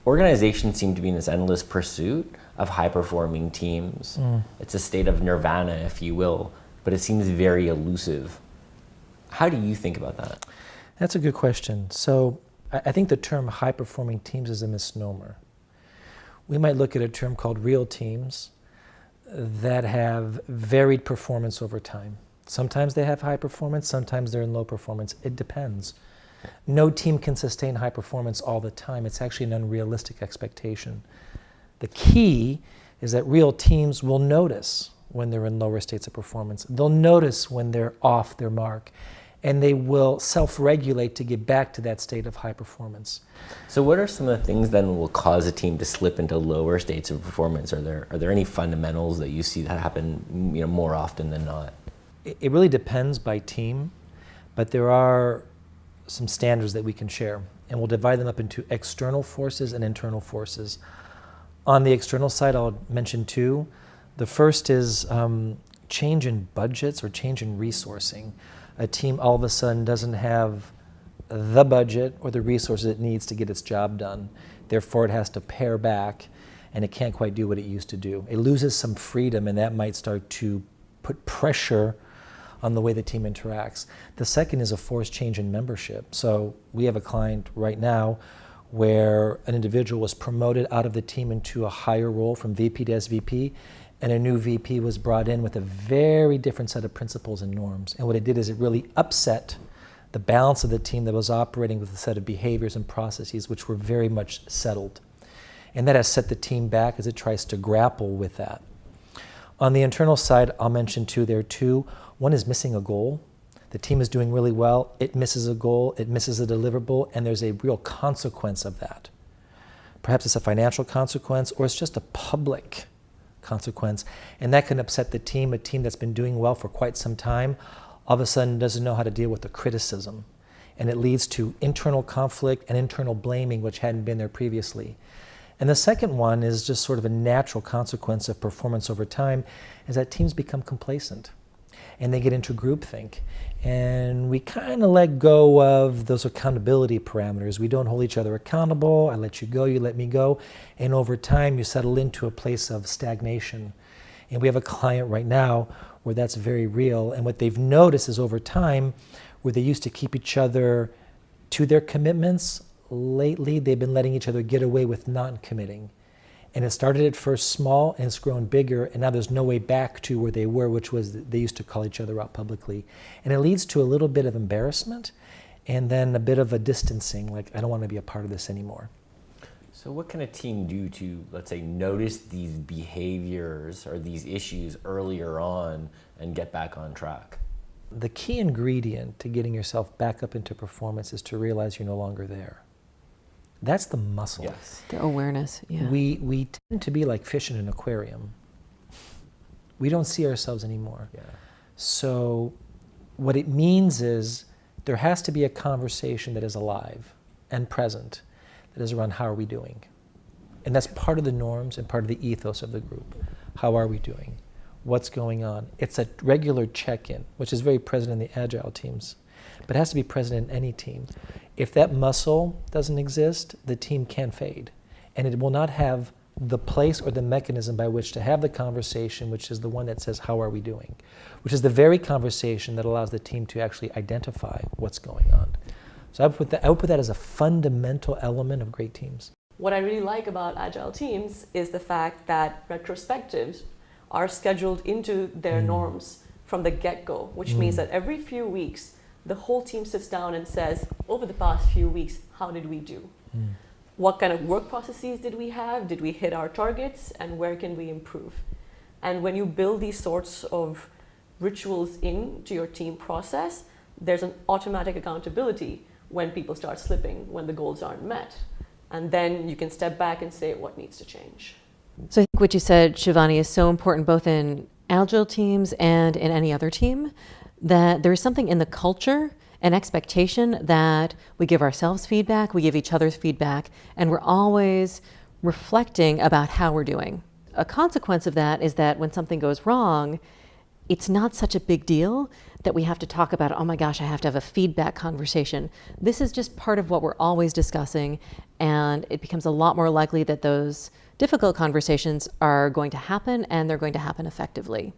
Organizations seem to be in this endless pursuit of high-performing teams. It's a state of nirvana, if you will, but it seems very elusive. How do you think about that? That's a good question. So I think the term high-performing teams is a misnomer. We might look at a term called real teams that have varied performance over time. Sometimes they have high performance, sometimes they're in low performance. It depends. No team can sustain high performance all the time. It's actually an unrealistic expectation. The key is that real teams will notice when they're in lower states of performance. They'll notice when they're off their mark, and they will self-regulate to get back to that state of high performance. So what are some of the things then that will cause a team to slip into lower states of performance? Are there any fundamentals that you see that happen, more often than not? It really depends by team, but there are some standards that we can share, and we'll divide them up into external forces and internal forces. On the external side, I'll mention two. The first is change in budgets or change in resourcing. A team all of a sudden doesn't have the budget or the resources it needs to get its job done. Therefore, it has to pare back, and it can't quite do what it used to do. It loses some freedom, and that might start to put pressure on the way the team interacts. The second is a forced change in membership. So we have a client right now where an individual was promoted out of the team into a higher role from VP to SVP, and a new VP was brought in with a very different set of principles and norms. And what it did is it really upset the balance of the team that was operating with a set of behaviors and processes which were very much settled. And that has set the team back as it tries to grapple with that. On the internal side, I'll mention two there too. One is missing a goal. The team is doing really well, it misses a goal, it misses a deliverable, and there's a real consequence of that. Perhaps it's a financial consequence, or it's just a public consequence, and that can upset the team. A team that's been doing well for quite some time all of a sudden doesn't know how to deal with the criticism, and it leads to internal conflict and internal blaming, which hadn't been there previously. And the second one is just sort of a natural consequence of performance over time, is that teams become complacent and they get into groupthink. And we kind of let go of those accountability parameters. We don't hold each other accountable. I let you go, you let me go. And over time, you settle into a place of stagnation. And we have a client right now where that's very real. And what they've noticed is over time, where they used to keep each other to their commitments, lately they've been letting each other get away with non-committing. And it started at first small, and it's grown bigger, and now there's no way back to where they were, which was they used to call each other out publicly. And it leads to a little bit of embarrassment, and then a bit of a distancing, like, I don't want to be a part of this anymore. So what can a team do to, let's say, notice these behaviors or these issues earlier on and get back on track? The key ingredient to getting yourself back up into performance is to realize you're no longer there. That's the muscle. Yes. The awareness, yeah. We tend to be like fish in an aquarium. We don't see ourselves anymore. Yeah. So what it means is there has to be a conversation that is alive and present, that is around how are we doing? And that's part of the norms and part of the ethos of the group. How are we doing? What's going on? It's a regular check-in, which is very present in the agile teams, but it has to be present in any team. If that muscle doesn't exist, the team can fade, and it will not have the place or the mechanism by which to have the conversation, which is the one that says, how are we doing? Which is the very conversation that allows the team to actually identify what's going on. So I would put that as a fundamental element of great teams. What I really like about agile teams is the fact that retrospectives are scheduled into their norms from the get-go, which means that every few weeks, the whole team sits down and says, over the past few weeks, how did we do? What kind of work processes did we have? Did we hit our targets? And where can we improve? And when you build these sorts of rituals into your team process, there's an automatic accountability when people start slipping, when the goals aren't met. And then you can step back and say what needs to change. So I think what you said, Shivani, is so important both in agile teams and in any other team, that there is something in the culture and expectation that we give ourselves feedback, we give each other feedback, and we're always reflecting about how we're doing. A consequence of that is that when something goes wrong, it's not such a big deal that we have to talk about, oh my gosh, I have to have a feedback conversation. This is just part of what we're always discussing, and it becomes a lot more likely that those difficult conversations are going to happen, and they're going to happen effectively.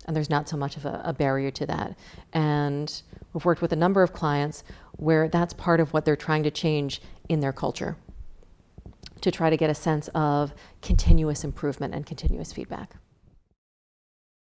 And there's not so much of a barrier to that. And we've worked with a number of clients where that's part of what they're trying to change in their culture, to try to get a sense of continuous improvement and continuous feedback.